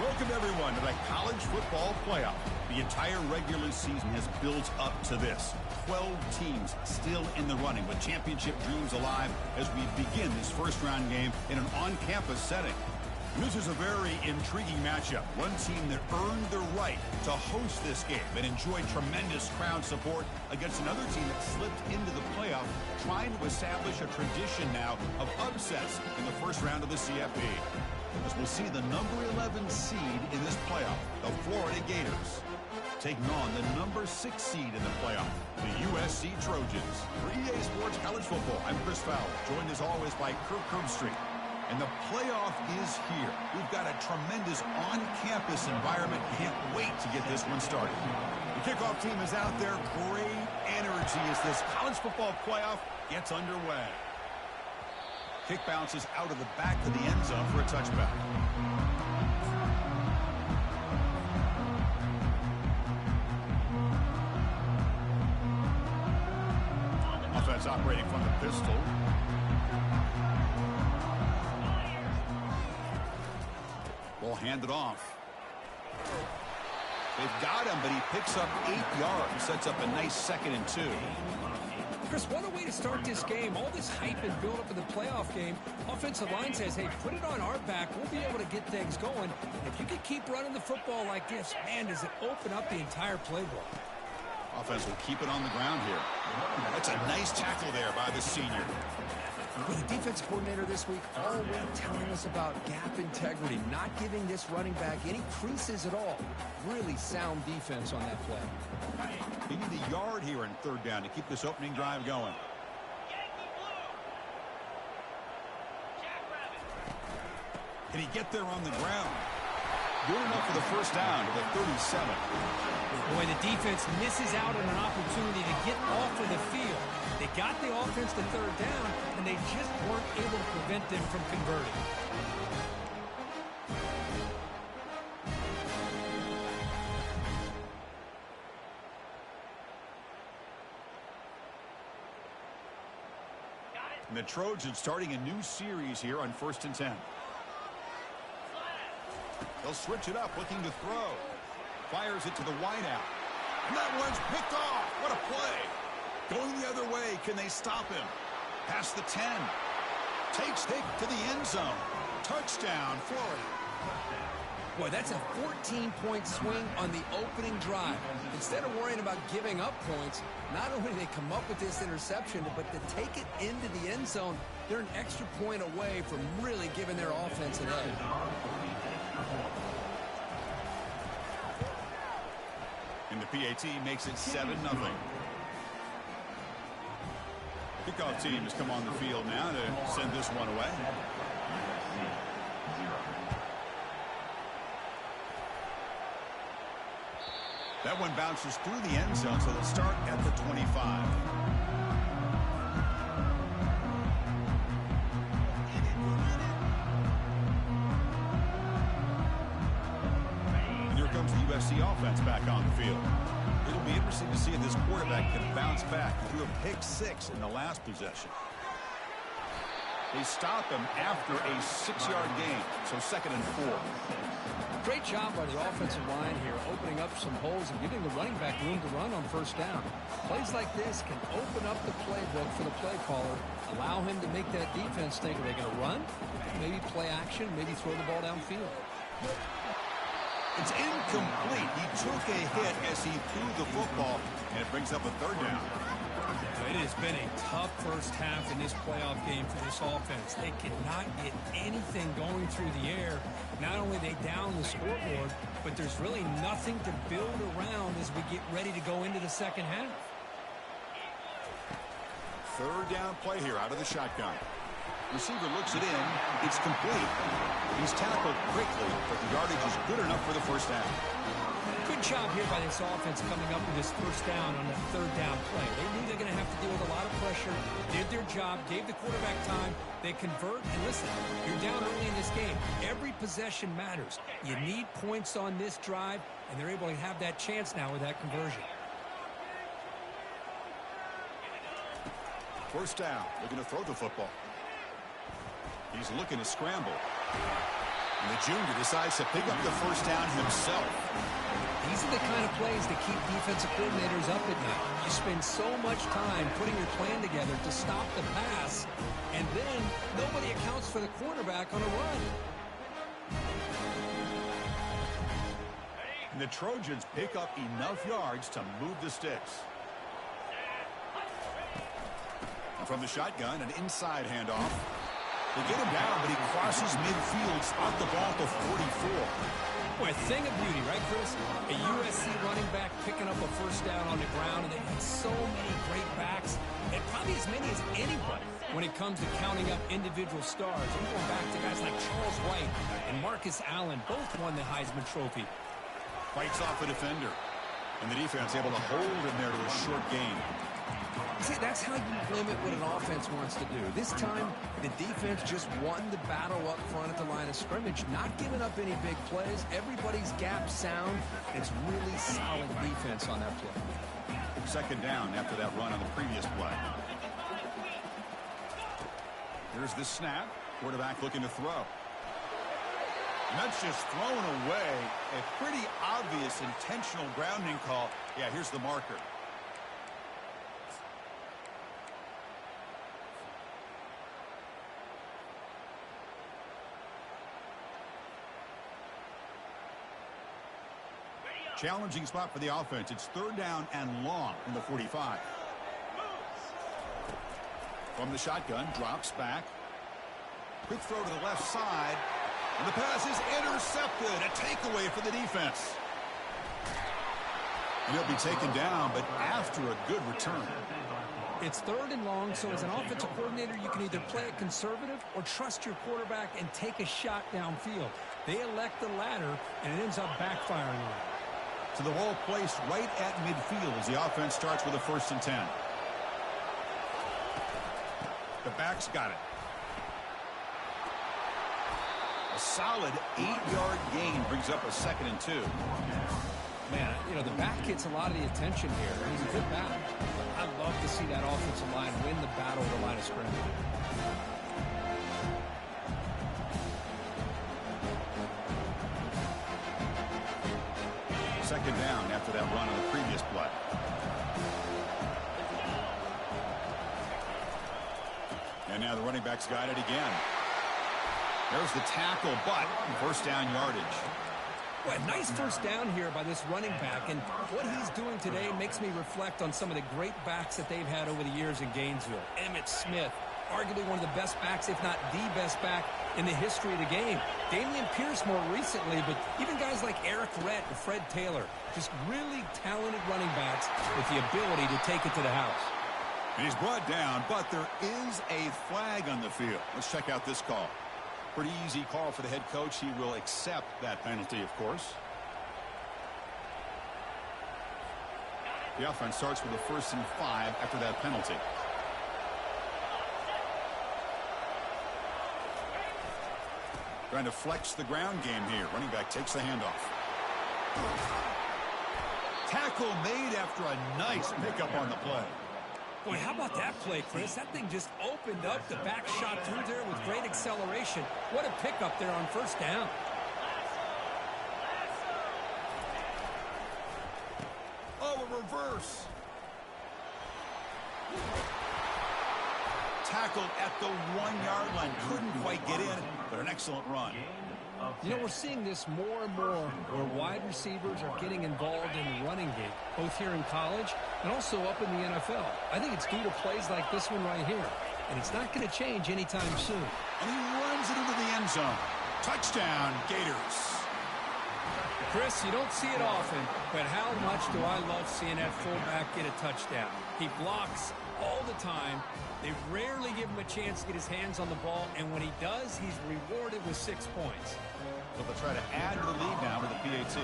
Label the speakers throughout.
Speaker 1: Welcome, everyone, to the College Football Playoff. The entire regular season has built up to this. 12 teams still in the running with championship dreams alive as we begin this first-round game in an on-campus setting. This is a very intriguing matchup. One team that earned the right to host this game and enjoyed tremendous crowd support against another team that slipped into the playoff, trying to establish a tradition now of upsets in the first round of the CFP. As we'll see the number 11 seed in this playoff, the Florida Gators, taking on the number 6 seed in the playoff, the USC Trojans. For EA Sports College Football, I'm Chris Fowler, joined as always by Kirk Herbstreit. And the playoff is here. We've got a tremendous on-campus environment. Can't wait to get this one started. The kickoff team is out there. Great energy as this college football playoff gets underway. Kick bounces out of the back of the end zone for a touchback. Offense operating from the pistol. Ball handed off. They've got him, but he picks up 8 yards. Sets up a nice 2nd and 2.
Speaker 2: Chris, what a way to start this game. All this hype and build up in the playoff game. Offensive line says, hey, put it on our back. We'll be able to get things going. And if you can keep running the football like this, man, does it open up the entire playbook.
Speaker 1: Offense will keep it on the ground here. That's a nice tackle there by the senior.
Speaker 2: Well, the defense coordinator this week already telling us about gap integrity, not giving this running back any creases at all. Really sound defense on that play.
Speaker 1: They need a yard here in 3rd down to keep this opening drive going. Can he get there on the ground? Good enough for the first down to the 37.
Speaker 2: Boy, the defense misses out on an opportunity to get off of the field. They got the offense to 3rd down, and they just weren't able to prevent them from converting.
Speaker 1: And the Trojans starting a new series here on 1st and 10. They'll switch it up, looking to throw. Fires it to the wideout. And that one's picked off. What a play. Going the other way. Can they stop him? Past the 10. Takes Hick to the end zone. Touchdown, Florida.
Speaker 2: Boy, that's a 14-point swing on the opening drive. Instead of worrying about giving up points, not only do they come up with this interception, but to take it into the end zone, they're an extra point away from really giving their offense an edge.
Speaker 1: And the PAT makes it 7-0. Kickoff team has come on the field now to send this one away. That one bounces through the end zone, so they'll start at the 25. And here comes the USC offense back on the field. It'll be interesting to see if this quarterback can bounce back. He threw a pick 6 in the last possession. They stop him after a 6-yard gain, so 2nd and 4.
Speaker 2: Great job by the offensive line here, opening up some holes and giving the running back room to run on 1st down. Plays like this can open up the playbook for the play caller, allow him to make that defense think, are they going to run? Maybe play action, maybe throw the ball downfield.
Speaker 1: It's incomplete. He took a hit as he threw the football, and it brings up a 3rd down.
Speaker 2: It has been a tough first half in this playoff game for this offense. They cannot get anything going through the air. Not only they down the scoreboard, but there's really nothing to build around as we get ready to go into the 2nd half.
Speaker 1: 3rd down play here out of the shotgun. Receiver looks it in. It's complete. He's tackled quickly, but the yardage is good enough for the first down.
Speaker 2: Good job here by this offense coming up with this 1st down on the 3rd down play. They knew they're going to have to deal with a lot of pressure, did their job, gave the quarterback time. They convert, and listen, you're down early in this game. Every possession matters. You need points on this drive, and they're able to have that chance now with that conversion.
Speaker 1: 1st down. Looking to throw the football. He's looking to scramble. And the junior decides to pick up the first down himself.
Speaker 2: These are the kind of plays that keep defensive coordinators up at night. You spend so much time putting your plan together to stop the pass, and then nobody accounts for the quarterback on a run.
Speaker 1: And the Trojans pick up enough yards to move the sticks. And from the shotgun, an inside handoff. They get him down, but he crosses midfield, spot the ball to 44.
Speaker 2: Boy, a thing of beauty, right, Chris? A USC running back picking up a first down on the ground, and they've had so many great backs, and probably as many as anybody when it comes to counting up individual stars. I'm going back to guys like Charles White and Marcus Allen, both won the Heisman Trophy.
Speaker 1: Fights off a defender, and the defense able to hold him there to a short gain.
Speaker 2: See, that's how you limit what an offense wants to do. This time, the defense just won the battle up front at the line of scrimmage, not giving up any big plays. Everybody's gap sound. It's really solid defense on that play.
Speaker 1: Second down after that run on the previous play. Here's the snap. Quarterback looking to throw. And that's just thrown away. A pretty obvious intentional grounding call. Yeah, here's the marker. Challenging spot for the offense. It's third down and long from the 45. From the shotgun, drops back. Quick throw to the left side. And the pass is intercepted. A takeaway for the defense. And he'll be taken down, but after a good return.
Speaker 2: It's third and long, so as an offensive coordinator, you can either play it conservative or trust your quarterback and take a shot downfield. They elect the latter, and it ends up backfiring on them.
Speaker 1: So the ball placed right at midfield as the offense starts with a 1st and 10. The back's got it. A solid 8-yard gain brings up a 2nd and 2.
Speaker 2: Man, you know, the back gets a lot of the attention here. He's a good back. I'd love to see that offensive line win the battle of the line of scrimmage.
Speaker 1: Second down after that run on the previous play. And now the running back's got it again. There's the tackle, but first down yardage.
Speaker 2: Well, nice first down here by this running back, and what he's doing today makes me reflect on some of the great backs that they've had over the years in Gainesville. Emmitt Smith, arguably one of the best backs, if not the best back in the history of the game. Damian Pierce more recently, but even guys like Eric Rhett and Fred Taylor, just really talented running backs with the ability to take it to the house.
Speaker 1: And he's brought down, but there is a flag on the field. Let's check out this call. Pretty easy call for the head coach. He will accept that penalty, of course. The offense starts with a 1st and 5 after that penalty. Trying to flex the ground game here. Running back takes the handoff. Tackle made after a nice pickup on the play.
Speaker 2: Boy, how about that play, Chris? That thing just opened up. The back shot through there with great acceleration. What a pickup there on first down.
Speaker 1: Oh, a reverse. Tackled at the 1-yard line. Couldn't quite get in, but an excellent run.
Speaker 2: You know, we're seeing this more and more where wide receivers are getting involved in the running game, both here in college and also up in the NFL. I think it's due to plays like this one right here, and it's not going to change anytime soon.
Speaker 1: And he runs it into the end zone. Touchdown, Gators.
Speaker 2: Chris, you don't see it often, but how much do I love seeing that fullback get a touchdown. He blocks all the time. They rarely give him a chance to get his hands on the ball, and when he does, he's rewarded with 6 points.
Speaker 1: So they'll try to add to the lead now with the PAT.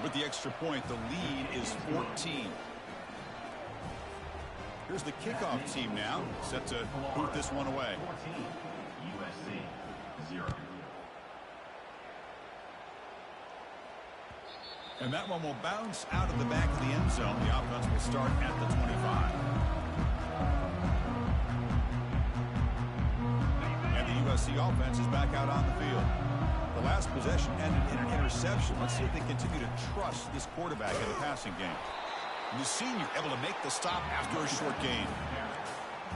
Speaker 1: With the extra point, the lead is 14. Here's the kickoff team now, set to boot this one away.
Speaker 3: 14, USC 0.
Speaker 1: And that one will bounce out of the back of the end zone. The offense will start at the 25. USC offense is back out on the field. The last possession ended in an interception. Let's see if they continue to trust this quarterback in the passing game. And the senior able to make the stop after a short gain.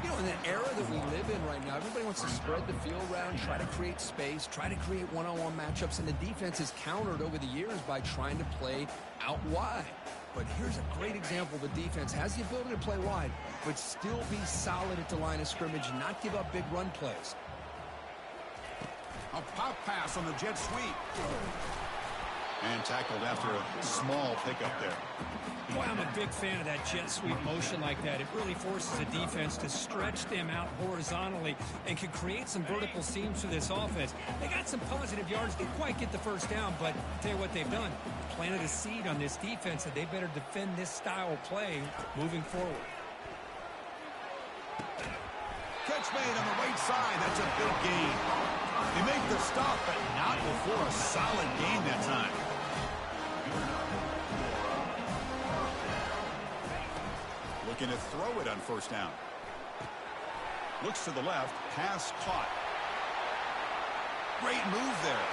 Speaker 2: You know, in the era that we live in right now, everybody wants to spread the field around, try to create space, try to create one-on-one matchups, and the defense has countered over the years by trying to play out wide. But here's a great example. The defense has the ability to play wide, but still be solid at the line of scrimmage, not give up big run plays.
Speaker 1: A pop pass on the jet sweep. And tackled after a small pickup there.
Speaker 2: Boy, I'm a big fan of that jet sweep motion like that. It really forces a defense to stretch them out horizontally and can create some vertical seams for this offense. They got some positive yards. Didn't quite get the first down, but I'll tell you what they've done. Planted a seed on this defense that they better defend this style of play moving forward.
Speaker 1: Catch made on the right side. That's a big gain. They make the stop, but not before a solid gain that time. Looking to throw it on first down. Looks to the left. Pass caught. Great move there.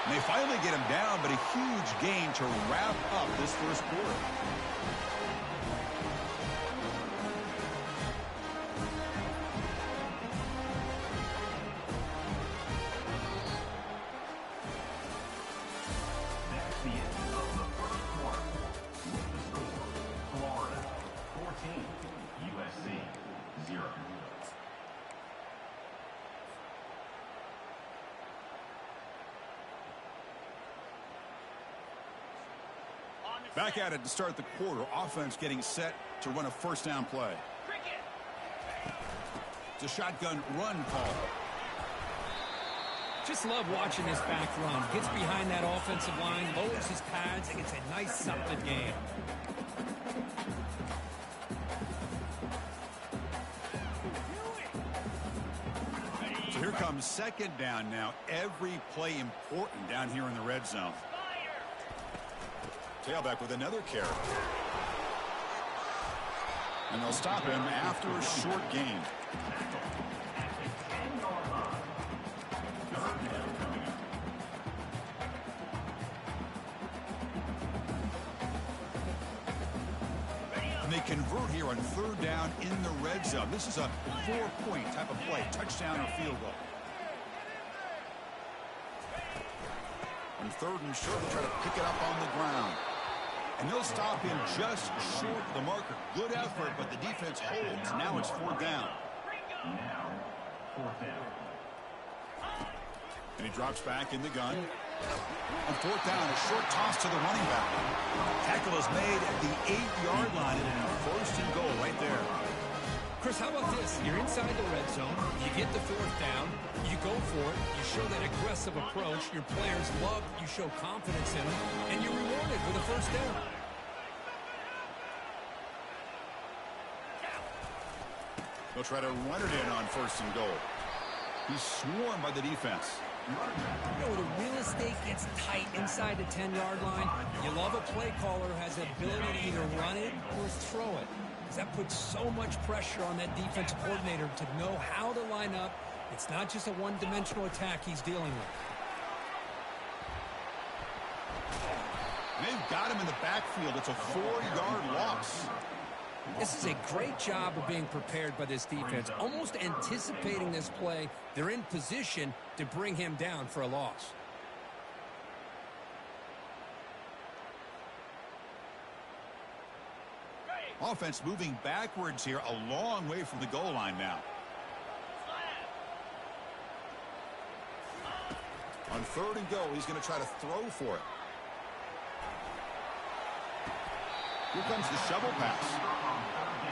Speaker 1: And they finally get him down, but a huge gain to wrap up this first quarter. Back at it to start the quarter. Offense getting set to run a first down play. It's a shotgun run call.
Speaker 2: Just love watching this back run. Gets behind that offensive line, lowers his pads, and gets a nice solid gain.
Speaker 1: So here comes second down now. Every play important down here in the red zone. Tailback with another carry. And they'll stop him after a short gain. And they convert here on third down in the red zone. This is a 4-point type of play, touchdown or field goal. On third and short, they'll try to pick it up on the ground. And they'll stop him just short of the marker. Good effort, but the defense holds. Now it's fourth down.
Speaker 3: Now, fourth down.
Speaker 1: And he drops back in the gun. On fourth down, a short toss to the running back. Tackle is made at the 8-yard line, and a first and goal right there.
Speaker 2: Chris, how about this? You're inside the red zone. You get the fourth down. You go for it. You show that aggressive approach. Your players love you show confidence in them, and you're rewarded with a first down.
Speaker 1: They'll try to run it in on first and goal. He's swarmed by the defense.
Speaker 2: You know, the real estate gets tight inside the 10-yard line. You love a play caller who has the ability to either run it or throw it. That puts so much pressure on that defensive coordinator to know how to line up. It's not just a one-dimensional attack he's dealing with.
Speaker 1: And they've got him in the backfield. It's a 4-yard loss.
Speaker 2: This is a great job of being prepared by this defense. Almost anticipating this play, they're in position to bring him down for a loss.
Speaker 1: Offense moving backwards here, a long way from the goal line now. On third and goal, he's going to try to throw for it. Here comes the shovel pass.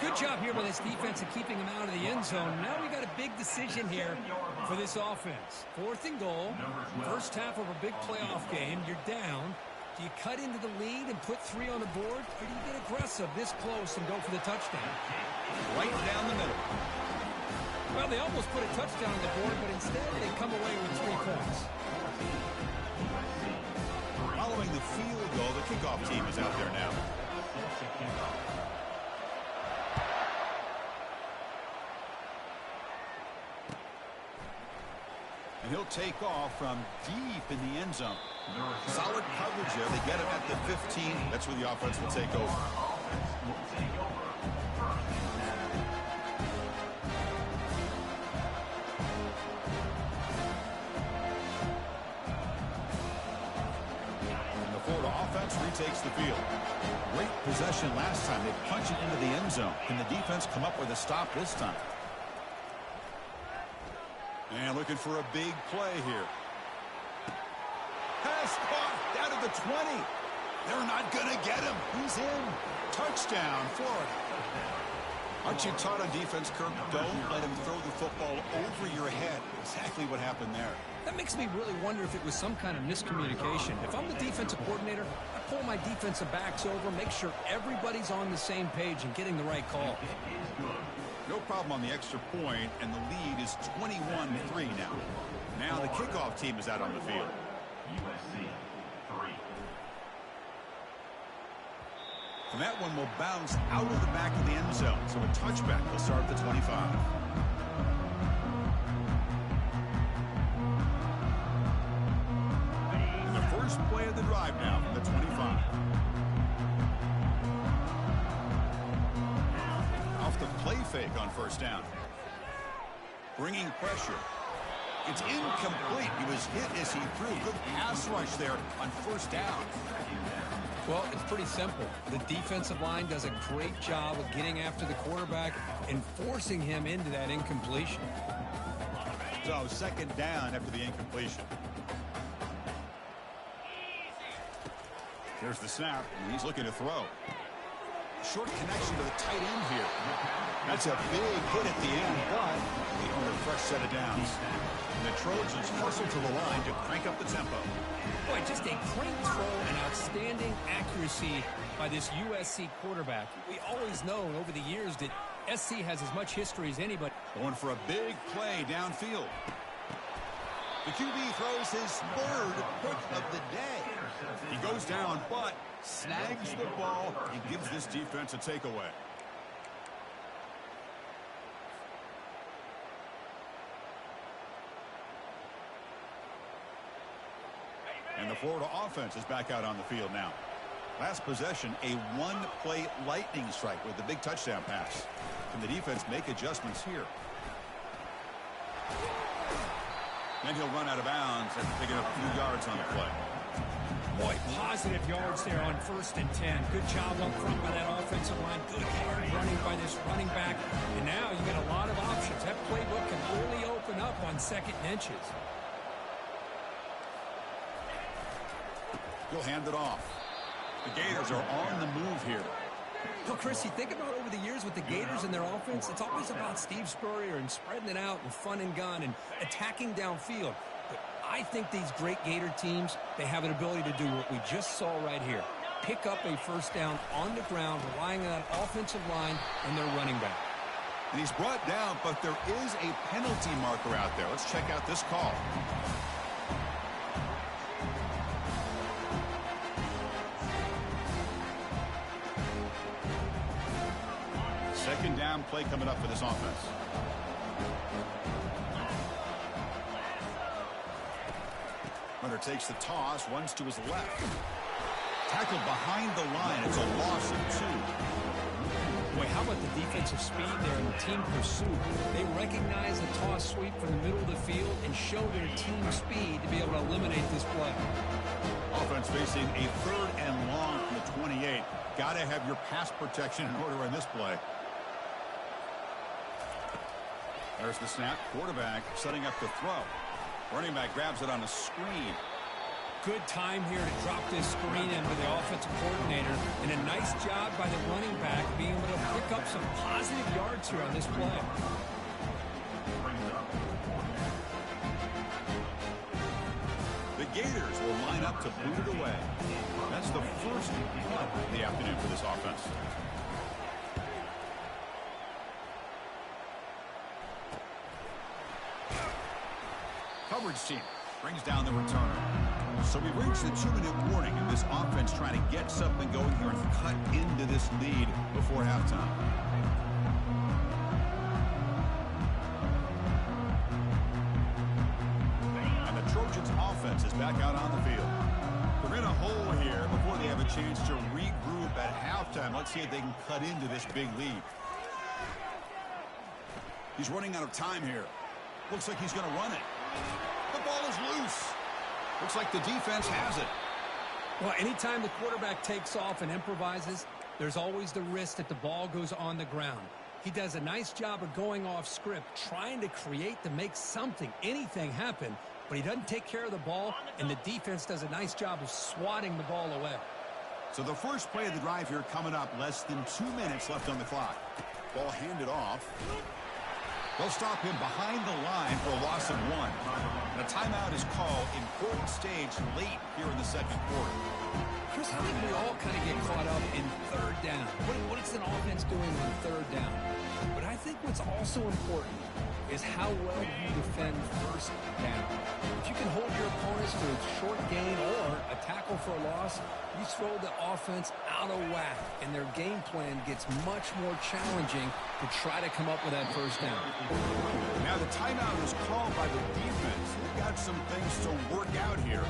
Speaker 2: Good job here by this defense of keeping him out of the end zone. Now we got a big decision here for this offense. Fourth and goal, first half of a big playoff game. You're down. Do you cut into the lead and put 3 on the board, or do you get aggressive this close and go for the touchdown?
Speaker 1: Right down the middle.
Speaker 2: Well, they almost put a touchdown on the board, but instead they come away with 3 points.
Speaker 1: Following the field goal, the kickoff team is out there now. And he'll take off from deep in the end zone. Solid coverage there. They get him at the 15. That's where the offense will take over. And the Florida offense retakes the field. Great possession last time. They punch it into the end zone. Can the defense come up with a stop this time? And looking for a big play here. Pass caught down to the 20. They're not going to get him. He's in. Touchdown, Florida. Aren't you taught on defense, Kirk? Don't let him throw the football over your head. Exactly what happened there.
Speaker 2: That makes me really wonder if it was some kind of miscommunication. If I'm the defensive coordinator, I pull my defensive backs over, make sure everybody's on the same page and getting the right call.
Speaker 1: No problem on the extra point, and the lead is 21-3 now. Now the kickoff team is out on the field.
Speaker 3: USC 3.
Speaker 1: And that one will bounce out of the back of the end zone. So a touchback will start at the 25. And the first play of the drive now from the 25. Off the play fake on first down. Bringing pressure. It's incomplete. He was hit as he threw. Good pass rush there on first down.
Speaker 2: Well, it's pretty simple. The defensive line does a great job of getting after the quarterback and forcing him into that incompletion.
Speaker 1: So second down after the incompletion. There's the snap, and he's looking to throw. Short connection to the tight end here. That's a big hit at the end, but they earn a fresh set of downs. And the Trojans hustle to the line to crank up the tempo.
Speaker 2: Boy, just a great throw and outstanding accuracy by this USC quarterback. We always known over the years that SC has as much history as anybody.
Speaker 1: Going for a big play downfield. The QB throws his third pick of the day. He goes down, but snags the ball and gives this defense a takeaway. And the Florida offense is back out on the field now. Last possession, a one-play lightning strike with the big touchdown pass. Can the defense make adjustments here? Then he'll run out of bounds after picking up a few yards on the play.
Speaker 2: Boy, positive yards there on 1st and 10. Good job up front by that offensive line. Good hard running by this running back. And now you got a lot of options. That playbook can really open up on 2nd and inches.
Speaker 1: He'll hand it off. The Gators are on the move here.
Speaker 2: Well, Chris, you think about over the years with the Gators and their offense, it's always about Steve Spurrier and spreading it out and fun and gun and attacking downfield. But I think these great Gator teams, they have an ability to do what we just saw right here. Pick up a first down on the ground, relying on that offensive line and their running back.
Speaker 1: And he's brought down, but there is a penalty marker out there. Let's check out this call. Second down play coming up for this offense. Runner takes the toss, runs to his left. Tackled behind the line. It's a loss of 2.
Speaker 2: Boy, how about the defensive speed there in the team pursuit? They recognize the toss sweep from the middle of the field and show their team speed to be able to eliminate this play.
Speaker 1: Offense facing a 3rd and long from the 28. Got to have your pass protection in order in this play. There's the snap. Quarterback setting up the throw. Running back grabs it on a screen.
Speaker 2: Good time here to drop this screen in with the offensive coordinator. And a nice job by the running back being able to pick up some positive yards here on this play.
Speaker 1: The Gators will line up to boot it away. That's the first punt of the afternoon for this offense. Coverage team brings down the returner. So we've reached the 2-minute warning, and this offense trying to get something going here and cut into this lead before halftime. offense is back out on the field. They're in a hole here before they have a chance to regroup at halftime. Let's see if they can cut into this big lead. He's running out of time here. Looks like he's going to run it. The ball is loose. Looks like the defense has it.
Speaker 2: Well, anytime the quarterback takes off and improvises, there's always the risk that the ball goes on the ground. He does a nice job of going off script, trying to create to make something, anything happen, but he doesn't take care of the ball, and the defense does a nice job of swatting the ball away.
Speaker 1: So the first play of the drive here coming up, less than 2 minutes left on the clock. Ball handed off. They'll stop him behind the line for a loss of 1. And a timeout is called, important stage late here in the second quarter.
Speaker 2: Chris, I think we all kind of get caught up in third down. What is an offense doing on third down? But I think what's also important is how well you defend first down. If you can hold your opponents to a short gain or a tackle for a loss, you throw the offense out of whack, and their game plan gets much more challenging to try to come up with that first down.
Speaker 1: Now the timeout is called by the defense. They've got some things to work out here.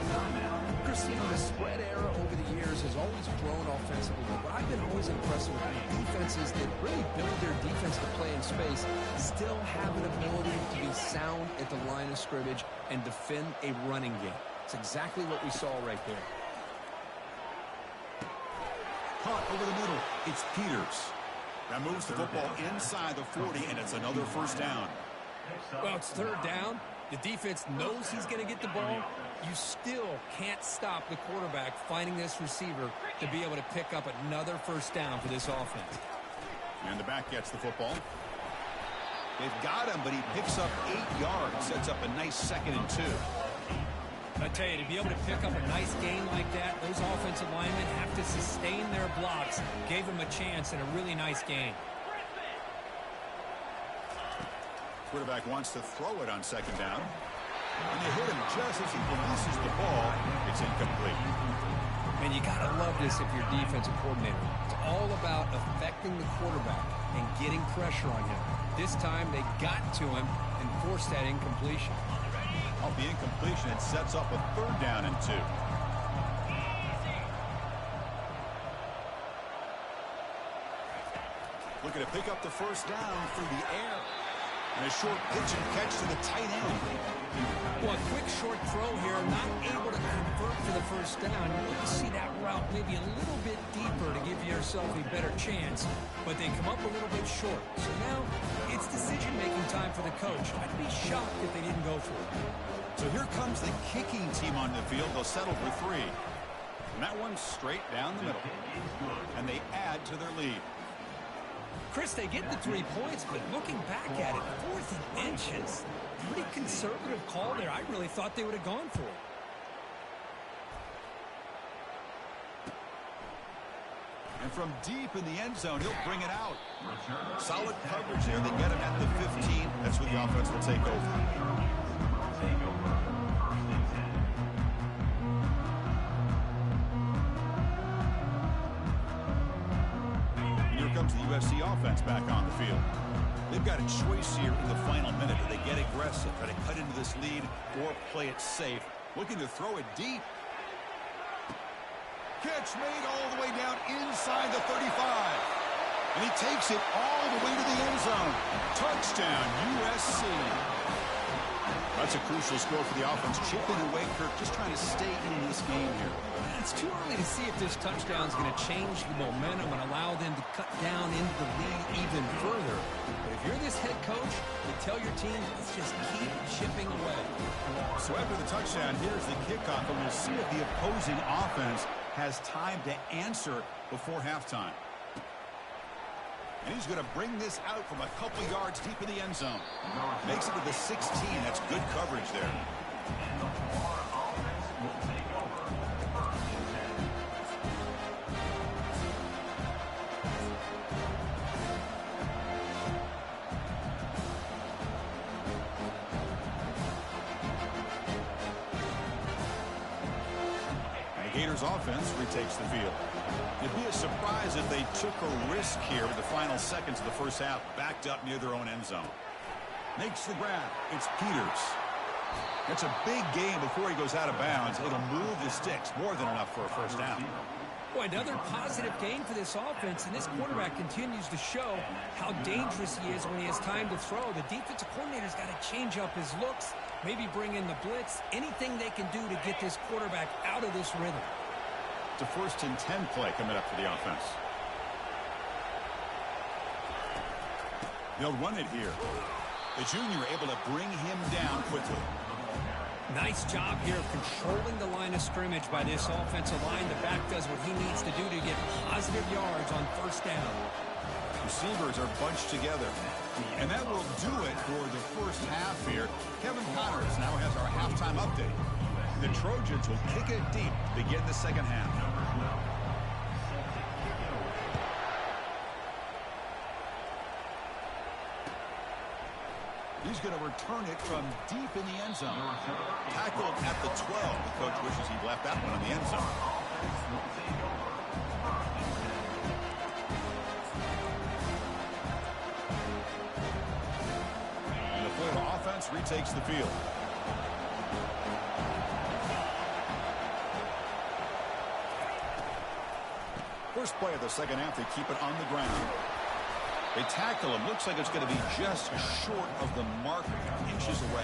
Speaker 2: Chris, the spread era over the years has always grown offensively, but I've been always impressed with defenses that really build their defense to play in space, still have an ability to be sound at the line of scrimmage and defend a running game. It's exactly what we saw right there.
Speaker 1: Caught over the middle. It's Peters. That moves the football inside the 40, and it's another first down.
Speaker 2: Well, it's third down. The defense knows he's going to get the ball. You still can't stop the quarterback finding this receiver to be able to pick up another first down for this offense.
Speaker 1: And the back gets the football. They've got him, but he picks up 8 yards. Sets up a nice 2nd and 2.
Speaker 2: I tell you, to be able to pick up a nice gain like that, those offensive linemen have to sustain their blocks. Gave him a chance and a really nice gain.
Speaker 1: Quarterback wants to throw it on 2nd down. And they hit him just as he releases the ball. It's incomplete.
Speaker 2: And you got to love this if you're defensive coordinator. It's all about affecting the quarterback and getting pressure on him. This time they got to him and forced that incompletion.
Speaker 1: Off the incompletion, it sets up a 3rd down and 2. Looking to pick up the first down through the air. And a short pitch and catch to the tight end.
Speaker 2: Well, a quick short throw here, not able to convert for the first down. You want to see that route maybe a little bit deeper to give yourself a better chance, but they come up a little bit short. So now it's decision-making time for the coach. I'd be shocked if they didn't go for it.
Speaker 1: So here comes the kicking team on the field. They'll settle for 3. And that one's straight down the middle. And they add to their lead.
Speaker 2: Chris, they get the 3 points, but looking back at it, 4th and inches. Pretty conservative call there. I really thought they would have gone for it.
Speaker 1: And from deep in the end zone, he'll bring it out. Solid coverage there. They get him at the 15. That's where the offense will take over. Comes the USC offense back on the field. They've got a choice here in the final minute. Do they get aggressive, try to cut into this lead, or play it safe? Looking to throw it deep. Catch made all the way down inside the 35. And he takes it all the way to the end zone. Touchdown, USC. That's a crucial score for the offense. Chipping away, Kirk, just trying to stay in this game here.
Speaker 2: It's too early to see if this touchdown is going to change the momentum and allow them to cut down into the lead even further. But if you're this head coach, you tell your team, let's just keep chipping away.
Speaker 1: So after the touchdown, here's the kickoff, and we'll see if the opposing offense has time to answer before halftime. And he's going to bring this out from a couple yards deep in the end zone. Makes it to the 16. That's good coverage there. Gators offense retakes the field. It'd be a surprise if they took a risk here with the final seconds of the first half, backed up near their own end zone. Makes the grab. It's Peters. It's a big game before he goes out of bounds. It'll move the sticks more than enough for a first down.
Speaker 2: Boy, another positive game for this offense, and this quarterback continues to show how dangerous he is when he has time to throw. The defensive coordinator's got to change up his looks, maybe bring in the blitz, anything they can do to get this quarterback out of this rhythm.
Speaker 1: It's a 1st and 10 play coming up for the offense. They'll run it here. The junior able to bring him down quickly.
Speaker 2: Nice job here of controlling the line of scrimmage by this offensive line. The back does what he needs to do to get positive yards on first down.
Speaker 1: Receivers are bunched together. And that will do it for the first half here. Kevin Connors now has our halftime update. The Trojans will kick it deep to begin the second half. He's going to return it from deep in the end zone. Tackled at the 12. The coach wishes he'd left that one in the end zone. And the Florida offense retakes the field. First play of the second half, they keep it on the ground. They tackle him. Looks like it's going to be just short of the mark, inches away.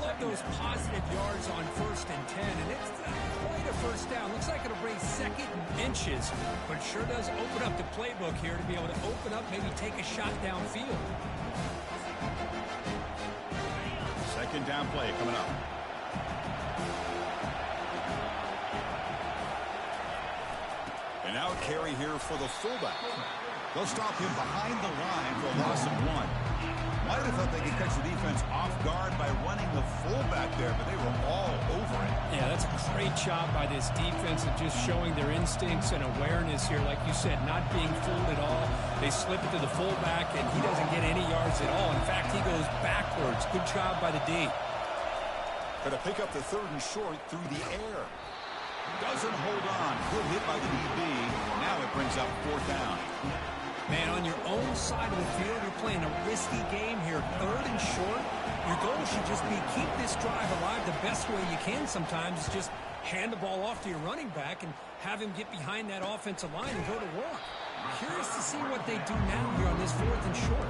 Speaker 2: Love those positive yards on 1st and 10, and it's quite a first down. Looks like it'll bring 2nd and inches, but sure does open up the playbook here to be able to open up, maybe take a shot downfield.
Speaker 1: 2nd down play coming up. And now carry here for the fullback. They'll stop him behind the line for a loss of 1. Might have thought they could catch the defense off guard by running the fullback there, but they were all over it.
Speaker 2: Yeah, that's a great job by this defense of just showing their instincts and awareness here. Like you said, not being fooled at all. They slip it to the fullback, and he doesn't get any yards at all. In fact, he goes backwards. Good job by the D.
Speaker 1: Going to pick up the 3rd and short through the air. Doesn't hold on. Good hit by the DB. Now it brings up 4th down.
Speaker 2: Man, on your own side of the field, you're playing a risky game here. 3rd and short. Your goal should just be keep this drive alive the best way you can sometimes. Is just hand the ball off to your running back and have him get behind that offensive line and go to work. Curious to see what they do now here on this 4th and short.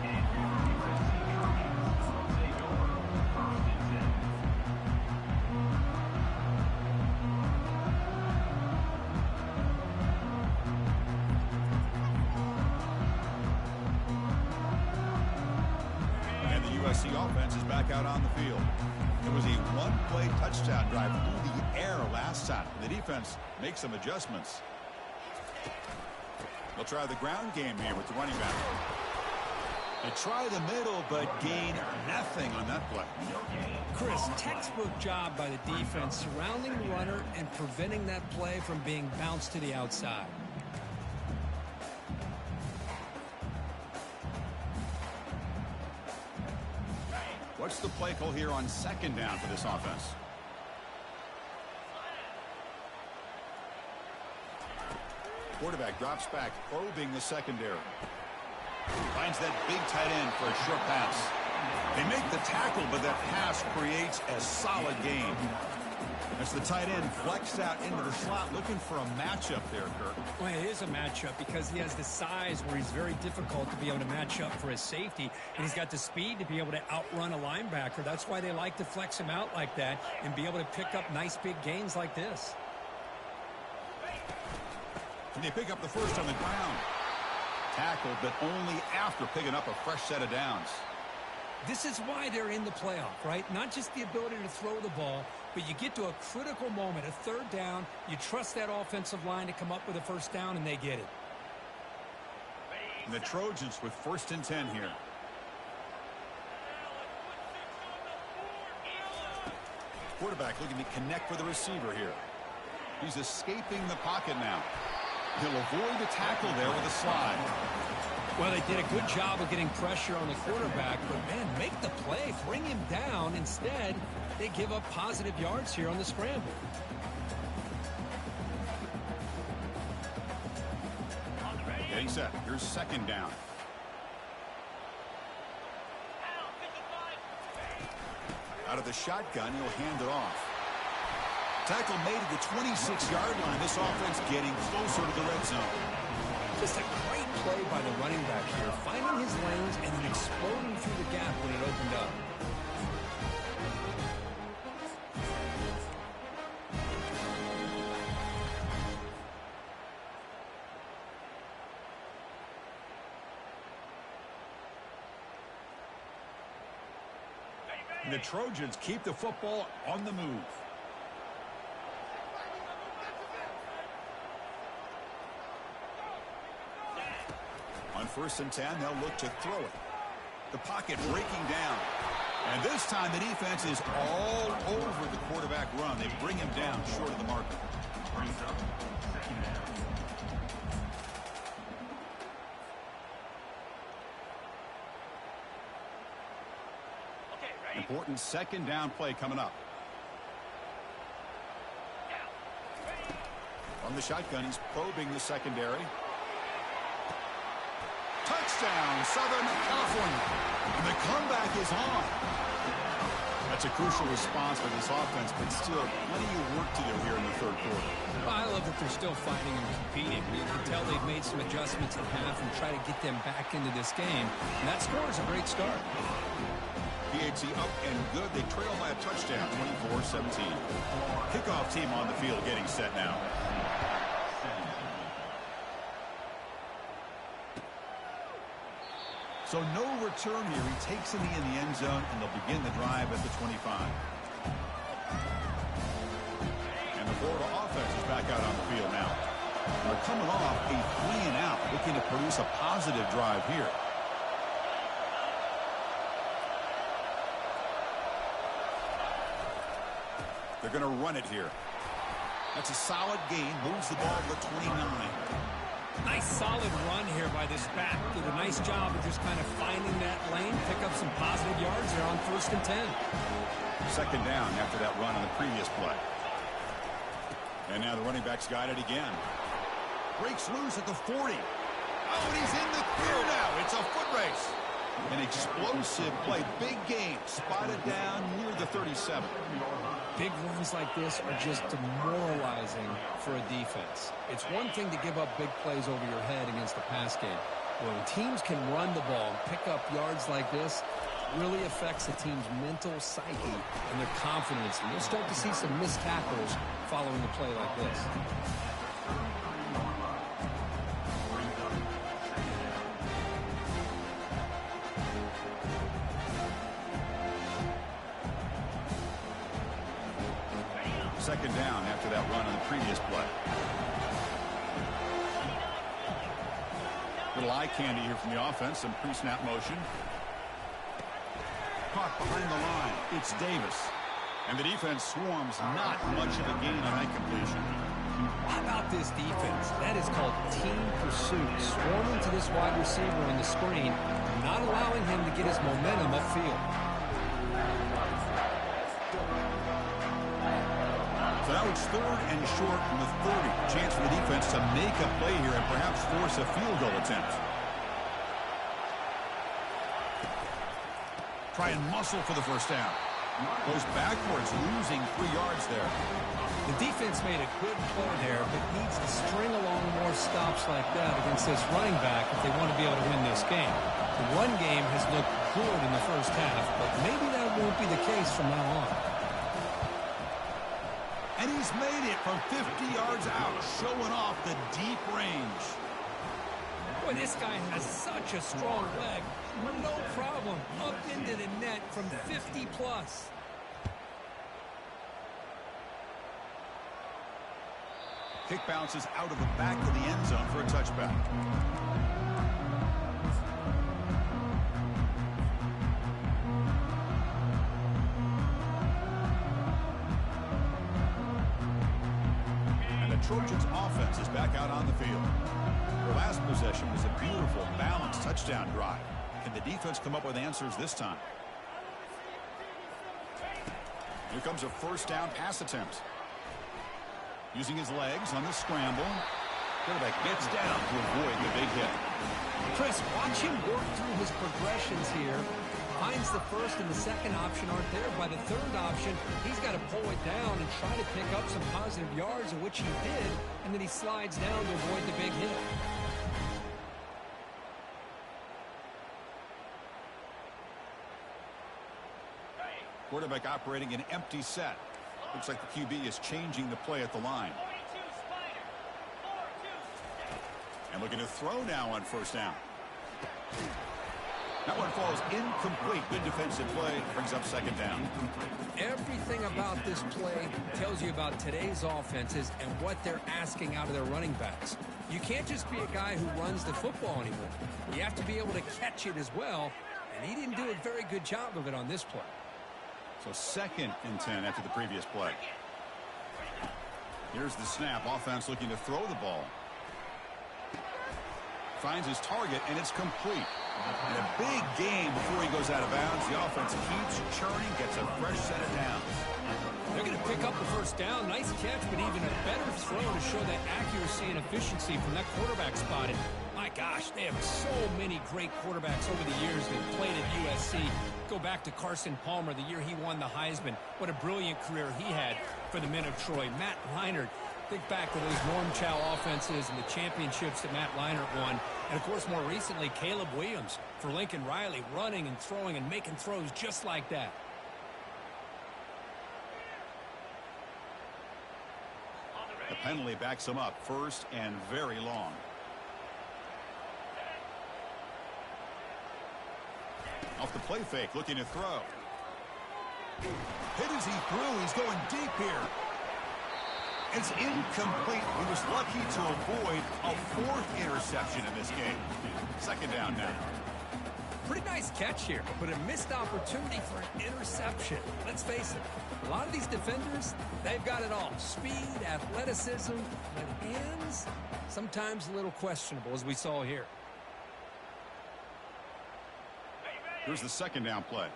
Speaker 1: USC offense is back out on the field. It was a 1-play touchdown drive through the air last time. The defense makes some adjustments. They'll try the ground game here with the running back. They try the middle, but gain nothing on that play.
Speaker 2: Chris, textbook job by the defense surrounding the runner and preventing that play from being bounced to the outside.
Speaker 1: What's the play call here on 2nd down for this offense? Quarterback drops back, probing the secondary. Finds that big tight end for a short pass. They make the tackle, but that pass creates a solid gain. As the tight end flexed out into the slot, looking for a matchup there, Kirk.
Speaker 2: Well, it is a matchup because he has the size where he's very difficult to be able to match up for his safety, and he's got the speed to be able to outrun a linebacker. That's why they like to flex him out like that and be able to pick up nice big gains like this.
Speaker 1: And they pick up the first on the ground. Tackled, but only after picking up a fresh set of downs.
Speaker 2: This is why they're in the playoff, right? Not just the ability to throw the ball, but you get to a critical moment, a 3rd down. You trust that offensive line to come up with a first down, and they get it.
Speaker 1: And the Trojans with 1st and 10 here. Quarterback looking to connect with the receiver here. He's escaping the pocket now. He'll avoid the tackle there with a slide.
Speaker 2: Well, they did a good job of getting pressure on the quarterback, but, man, make the play, bring him down. Instead, they give up positive yards here on the scramble.
Speaker 1: Getting set. Here's 2nd down. Out of the shotgun, he'll hand it off. Tackle made at the 26-yard line. This offense getting closer to the red zone.
Speaker 2: Just a great play by the running back here, finding his lanes and then exploding through the gap when it opened up.
Speaker 1: And the Trojans keep the football on the move. On 1st and 10, they'll look to throw it. The pocket breaking down. And this time the defense is all over the quarterback run. They bring him down short of the marker. Important 2nd down play coming up. From the shotgun, he's probing the secondary. Touchdown, Southern California. And the comeback is on. That's a crucial response for this offense, but still plenty of work to do here in the 3rd quarter.
Speaker 2: Well, I love that they're still fighting and competing. You can tell they've made some adjustments at half and try to get them back into this game. And that score is a great start.
Speaker 1: PHC up and good. They trail by a touchdown, 24-17. Kickoff team on the field getting set now. So no return here. He takes it in the end zone, and they'll begin the drive at the 25. And the Florida offense is back out on the field now. They're coming off a 3-and-out, looking to produce a positive drive here. They're going to run it here. That's a solid gain. Moves the ball to the 29.
Speaker 2: Nice solid run here by this back. Did a nice job of just kind of finding that lane, pick up some positive yards there on 1st and 10.
Speaker 1: 2nd down after that run on the previous play. And now the running back's got it again. Breaks loose at the 40. Oh, and he's in the clear now. It's a foot race. An explosive play. Big game. Spotted down near the 37.
Speaker 2: Big runs like this are just demoralizing for a defense. It's one thing to give up big plays over your head against the pass game. When teams can run the ball and pick up yards like this, it really affects the team's mental psyche and their confidence. And you'll start to see some missed tackles following a play like this.
Speaker 1: Second down after that run on the previous play. Little eye candy here from the offense. Some pre-snap motion. Caught behind the line. It's Davis. And the defense swarms. Not much of a gain on that completion.
Speaker 2: How about this defense? That is called team pursuit. Swarming to this wide receiver on the screen, not allowing him to get his momentum upfield.
Speaker 1: So now it's 3rd and short from the 30. Chance for the defense to make a play here and perhaps force a field goal attempt. Try and muscle for the 1st down. Goes backwards, losing 3 yards there.
Speaker 2: The defense made a good play there, but needs to string along more stops like that against this running back if they want to be able to win this game. The run game has looked good in the 1st half, but maybe that won't be the case from now on.
Speaker 1: And he's made it from 50 yards out, showing off the deep range.
Speaker 2: Boy, this guy has such a strong leg. No problem. Up into the net from 50 plus.
Speaker 1: Kick bounces out of the back of the end zone for a touchback. Trojans offense is back out on the field. Their last possession was a beautiful, balanced touchdown drive. Can the defense come up with answers this time? Here comes a 1st down pass attempt. Using his legs on the scramble. Quarterback gets down to avoid the big hit.
Speaker 2: Chris, watch him work through his progressions here. finds the first and the second option aren't there. By the third option, he's got to pull it down and try to pick up some positive yards, of which he did, and then he slides down to avoid the big hit.
Speaker 1: Quarterback operating an empty set. Looks like the QB is changing the play at the line. And looking to throw now on first down. That one falls incomplete. Good defensive play. Brings up second down.
Speaker 2: Everything about this play tells you about today's offenses and what they're asking out of their running backs. You can't just be a guy who runs the football anymore. You have to be able to catch it as well, and he didn't do a very good job of it on this play.
Speaker 1: So 2nd and 10 after the previous play. Here's the snap. Offense looking to throw the ball. Finds his target, and it's complete. And a big game before he goes out of bounds. The offense keeps churning, gets a fresh set of downs.
Speaker 2: They're going to pick up the first down. Nice catch, but even a better throw to show that accuracy and efficiency from that quarterback spot. And my gosh, they have so many great quarterbacks over the years that played at USC. Go back to Carson Palmer, the year he won the Heisman. What a brilliant career he had for the men of Troy. Matt Leinart. Think back to those Norm Chow offenses and the championships that Matt Leinart won. And, of course, more recently, Caleb Williams for Lincoln Riley, running and throwing and making throws just like that.
Speaker 1: The penalty backs him up. First and very long. Off the play fake, looking to throw. Hit as he threw. He's going deep here. It's incomplete. He was lucky to avoid a 4th interception in this game. Second down now.
Speaker 2: Pretty nice catch here, but a missed opportunity for an interception. Let's face it, a lot of these defenders, they've got it all. Speed, athleticism, but hands, sometimes a little questionable, as we saw here.
Speaker 1: Here's the second down play.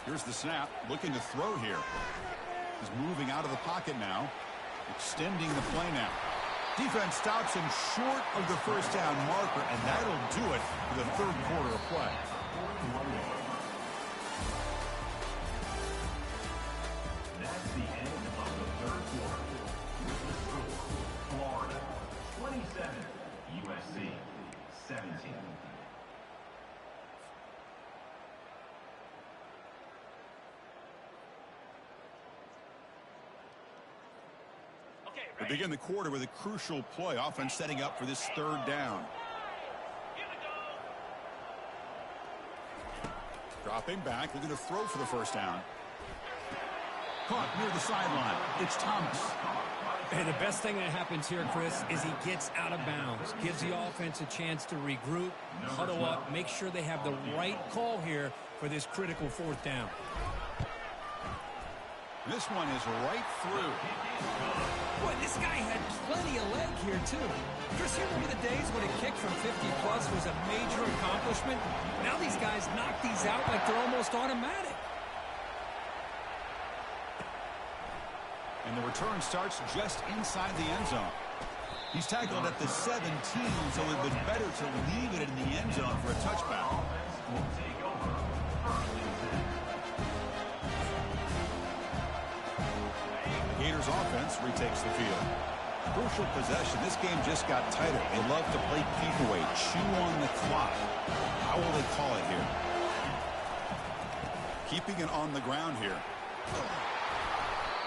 Speaker 1: Here's the snap, looking to throw here. He's moving out of the pocket now, extending the play now. Defense stops him short of the first down marker, and that'll do it for the 3rd quarter of play.
Speaker 3: That's the end of the 3rd quarter. With the score, Florida 27, USC 17.
Speaker 1: We begin the quarter with a crucial play. Offense setting up for this 3rd down. Dropping back, looking to throw for the first down. Caught near the sideline. It's Thomas.
Speaker 2: And the best thing that happens here, Chris, is he gets out of bounds. Gives the offense a chance to regroup, huddle up, make sure they have the right call here for this critical 4th down.
Speaker 1: This one is right through.
Speaker 2: Boy, this guy had plenty of leg here, too. Chris, you remember the days when a kick from 50-plus was a major accomplishment? Now these guys knock these out like they're almost automatic.
Speaker 1: And the return starts just inside the end zone. He's tackled at the 17, so it would have been better to leave it in the end zone for a touchback. Gators offense retakes the field. Crucial possession. This game just got tighter. They love to play keep away, chew on the clock. How will they call it here? Keeping it on the ground here.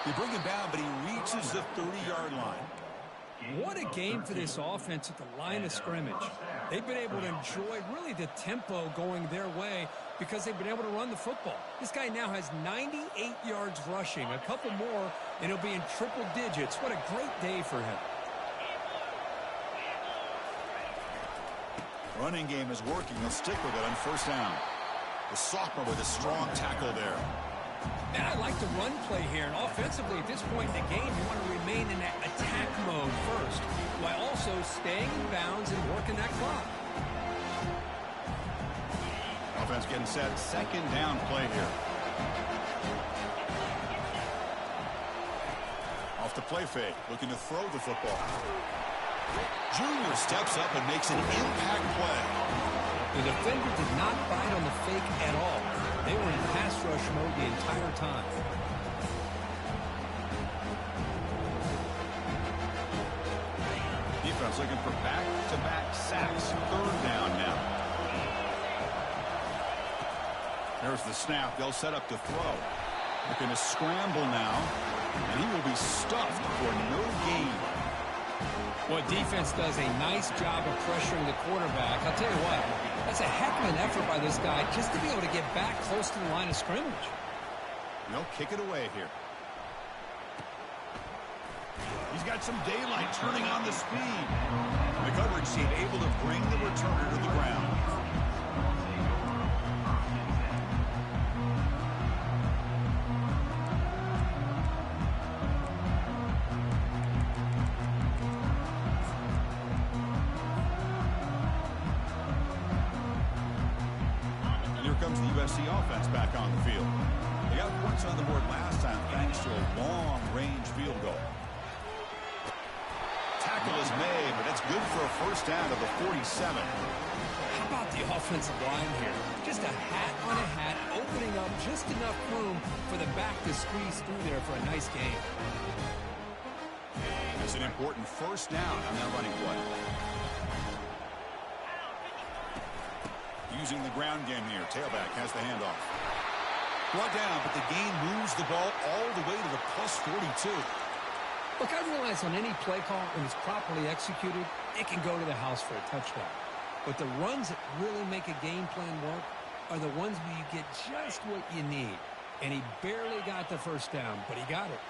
Speaker 1: They bring him down, but he reaches the 30-yard line.
Speaker 2: What a game for this offense at the line of scrimmage. They've been able to enjoy really the tempo going their way because they've been able to run the football. This guy now has 98 yards rushing, a couple more, and he'll be in triple digits. What a great day for him.
Speaker 1: Running game is working. They'll stick with it on first down. The sophomore with a strong tackle there.
Speaker 2: And I like the run play here. And offensively, at this point in the game, you want to remain in that attack mode first, while also staying in bounds and working that clock.
Speaker 1: Offense getting set. Second down play here. Off Off the play fake, looking to throw the football. Junior steps up and makes an impact play.
Speaker 2: The defender did not bite on the fake at all. They were in pass rush mode the entire time.
Speaker 1: Defense looking for back-to-back sacks. Third down now. There's the snap. They'll set up to throw. Looking to scramble now. And he will be stuffed for no gain.
Speaker 2: Well, defense does a nice job of pressuring the quarterback. I'll tell you what, that's a heck of an effort by this guy just to be able to get back close to the line of scrimmage.
Speaker 1: They'll kick it away here. He's got some daylight turning on the speed. The coverage team able to bring the returner to the ground. Comes the USC offense back on the field. They got points on the board last time thanks to a long-range field goal. Tackle is made, but it's good for a first down of the 47.
Speaker 2: How about the offensive line here? Just a hat on a hat, opening up just enough room for the back to squeeze through there for a nice gain.
Speaker 1: It's an important first down on that running play. Using the ground game here. Tailback has the handoff. Brought down, but the gain moves the ball all the way to the plus 42.
Speaker 2: Look, I realize on any play call, when it's properly executed, it can go to the house for a touchdown. But the runs that really make a game plan work are the ones where you get just what you need. And he barely got the first down, but he got it.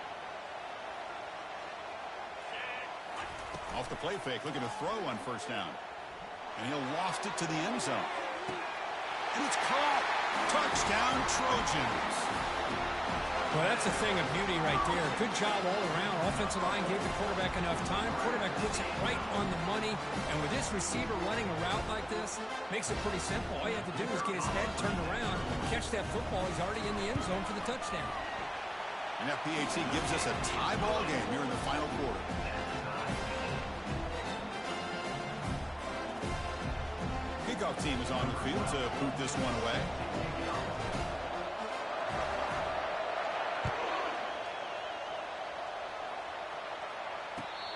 Speaker 1: Off the play fake, looking to throw on first down. And he'll loft it to the end zone. And it's caught. Touchdown, Trojans.
Speaker 2: Well, that's a thing of beauty right there. Good job all around. Offensive line gave the quarterback enough time. Quarterback puts it right on the money. And with this receiver running a route like this, makes it pretty simple. All you have to do is get his head turned around, catch that football. He's already in the end zone for the touchdown.
Speaker 1: And that PAT gives us a tie ball game here in the final quarter. Kickoff team is on the field to boot this one away.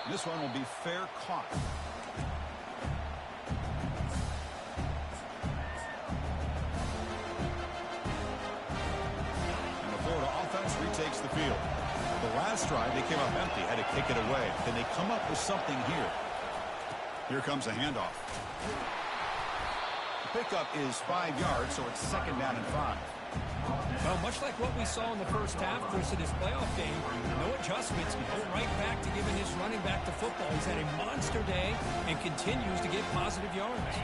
Speaker 1: This one will be fair caught. And the Florida offense retakes the field. The last drive, they came up empty, had to kick it away. Can they come up with something here? Here comes a handoff. The pickup is 5 yards, so it's second down and 5.
Speaker 2: Well, much like what we saw in the first half, Chris, of this playoff game, no adjustments, go right back to giving his running back the football. He's had a monster day and continues to get positive yards.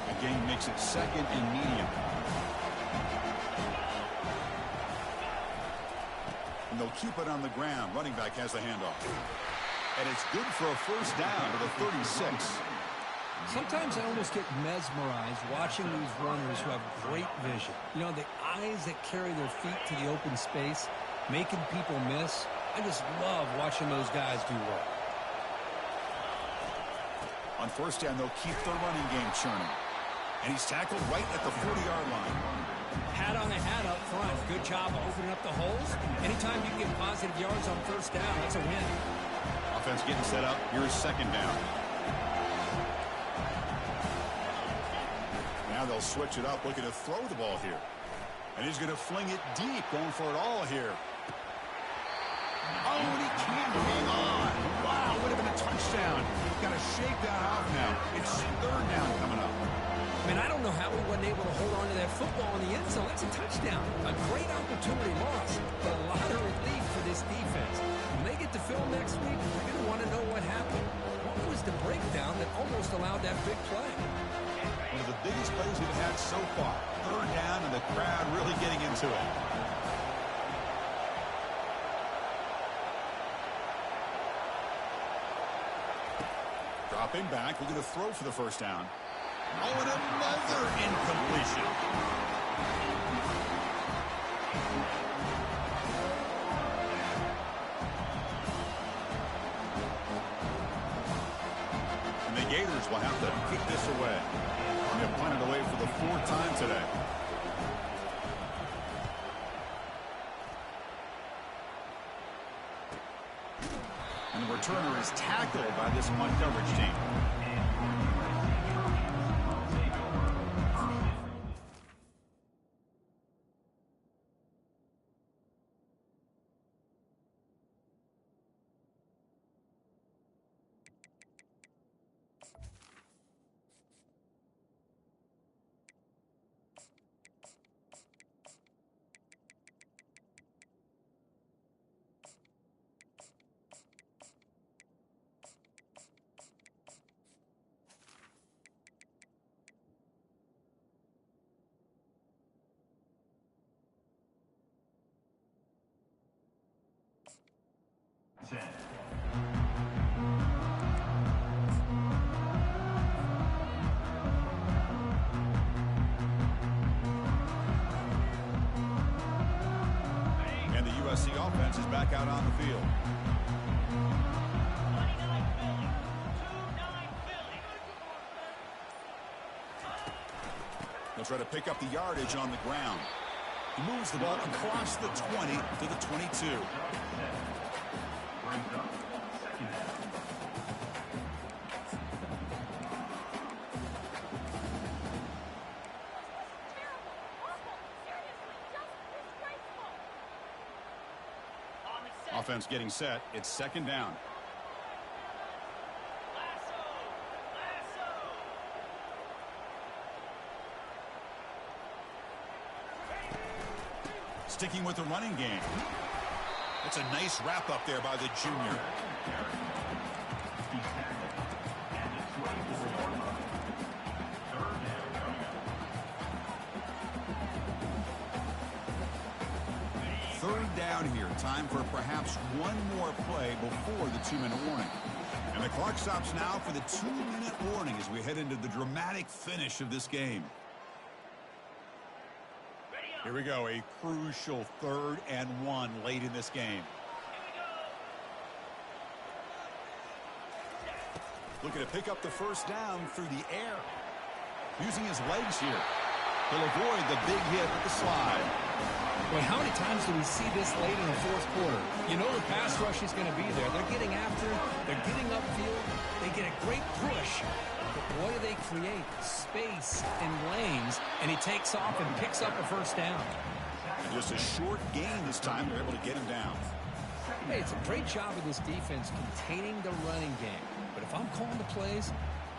Speaker 1: The game makes it second and medium. And they'll keep it on the ground. Running back has the handoff. And it's good for a first down to the 36.
Speaker 2: Sometimes I almost get mesmerized watching these runners who have great vision. You know, the eyes that carry their feet to the open space, making people miss. I just love watching those guys do work.
Speaker 1: On first down, they'll keep their running game churning. And he's tackled right at the 40-yard line.
Speaker 2: Hat on a hat up front. Good job of opening up the holes. Anytime you can get positive yards on first down, that's a win.
Speaker 1: Offense getting set up. Here's second down. Now they'll switch it up, looking to throw the ball here. And he's going to fling it deep, going for it all here. Oh, and he can't hang on. Wow, would have been a touchdown. Got to shake that off now. It's third down coming up.
Speaker 2: I mean, I don't know how we wasn't able to hold on to that football in the end zone. That's a touchdown. A great opportunity lost, but a lot of relief for this defense. When they get to film next week, they're going to want to know what happened. What was the breakdown that almost allowed that big play?
Speaker 1: One of the biggest plays we've had so far. Third down, and the crowd really getting into it. Dropping back, looking to throw for the first down. Oh, and another incompletion. Chargers will have to kick this away. They have punted away for the 4th time today. And the returner is tackled by this punt coverage team. And the USC offense is back out on the field. They'll try to pick up the yardage on the ground. He moves the ball across the 20 to the 22. Offense getting set. It's 2nd down. Sticking with the running game. That's a nice wrap up there by the junior. Third down here. Time for perhaps one more play before the 2-minute warning. And the clock stops now for the 2-minute warning as we head into the dramatic finish of this game. Here we go, a crucial 3rd and 1 late in this game. Looking to pick up the 1st down through the air. Using his legs here. He'll avoid the big hit with the slide.
Speaker 2: Boy, how many times do we see this late in the 4th quarter? You know the pass rush is going to be there. They're getting after it. They're getting upfield. They get a great push. But boy, do they create space and lanes, and he takes off and picks up a 1st down.
Speaker 1: And just a short gain this time. They're able to get him down.
Speaker 2: Hey, it's a great job of this defense containing the running game. But if I'm calling the plays,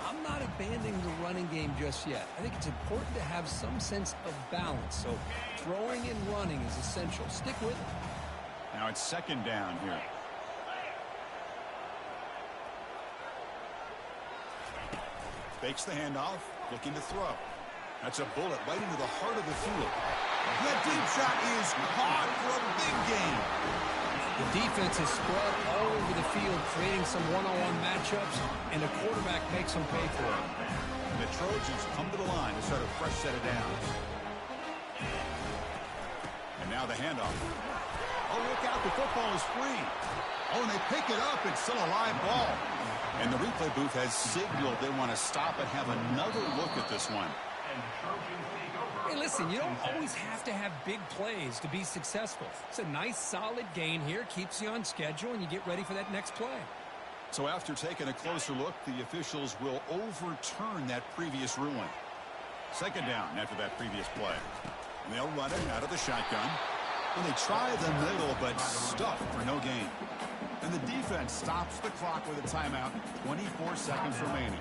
Speaker 2: I'm not abandoning the running game just yet. I think it's important to have some sense of balance. So throwing and running is essential. Stick with it.
Speaker 1: Now it's 2nd down here. Fakes the handoff, looking to throw. That's a bullet right into the heart of the field. That deep shot is caught for a big gain.
Speaker 2: The defense is spread all over the field, creating some one-on-one matchups, and the quarterback makes them pay for it.
Speaker 1: And the Trojans come to the line to start a fresh set of downs. And now the handoff. Oh, look out, the football is free. Oh, and they pick it up. It's still a live ball. And the replay booth has signaled they want to stop and have another look at this one.
Speaker 2: Hey, listen, you don't always have to have big plays to be successful. It's a nice, solid gain here. Keeps you on schedule, and you get ready for that next play.
Speaker 1: So after taking a closer look, the officials will overturn that previous ruling. 2nd down after that previous play. And they'll run it out of the shotgun. And they try the middle, but stuffed for no gain. And the defense stops the clock with a timeout. 24 seconds remaining.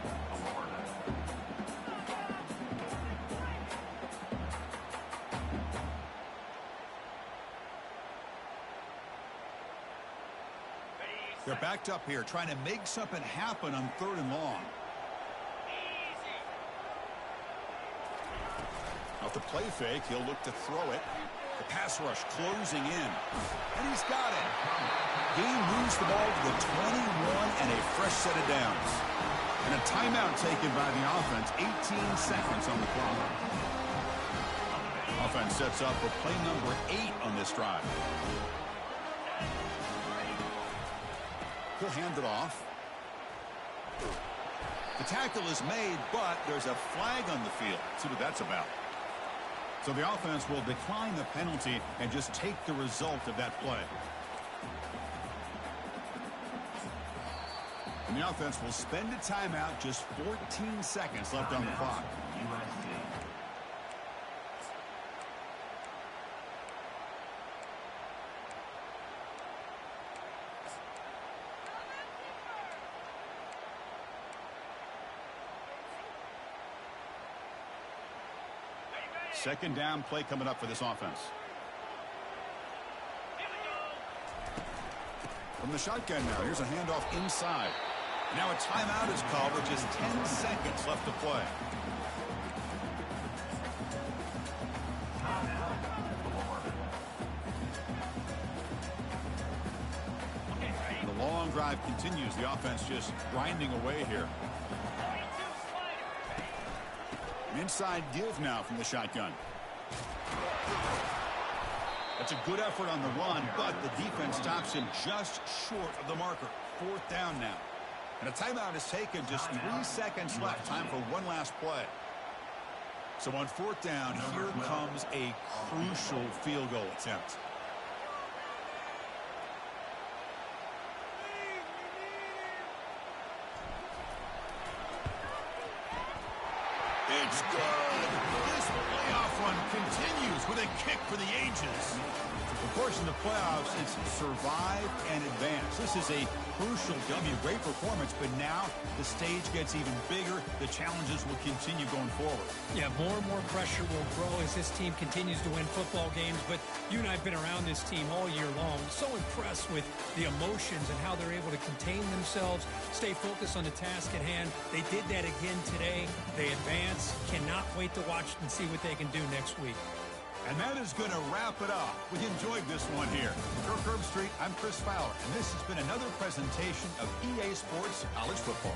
Speaker 1: They're backed up here, trying to make something happen on 3rd and long. Off the play fake, he'll look to throw it. The pass rush closing in. And he's got it. Gain moves the ball to the 21 and a fresh set of downs. And a timeout taken by the offense. 18 seconds on the clock. Offense sets up for play number 8 on this drive. He'll hand it off. The tackle is made, but there's a flag on the field. See what that's about. So the offense will decline the penalty and just take the result of that play. And the offense will spend a timeout, just 14 seconds left on the clock. Second down play coming up for this offense. From the shotgun now, here's a handoff inside. Now a timeout is called with just 10 seconds left to play. The long drive continues. The offense just grinding away here. Inside give now from the shotgun. That's a good effort on the run, but the defense stops him just short of the marker. Fourth down now. And a timeout is taken, just 3 seconds left. Time for one last play. So on fourth down, here comes a crucial field goal attempt. It's good. This playoff run continues with a kick for the ages. Of course, in the playoffs, it's survive and advance. This is a crucial W. Great performance, but now the stage gets even bigger. The challenges will continue going forward.
Speaker 2: Yeah, more and more pressure will grow as this team continues to win football games, but you and I have been around this team all year long. So impressed with the emotions and how they're able to contain themselves, stay focused on the task at hand. They did that again today. They advance. Cannot wait to watch and see what they can do next week.
Speaker 1: And that is going to wrap it up. We enjoyed this one here. For Kirk Herbstreit, I'm Chris Fowler, and this has been another presentation of EA Sports College Football.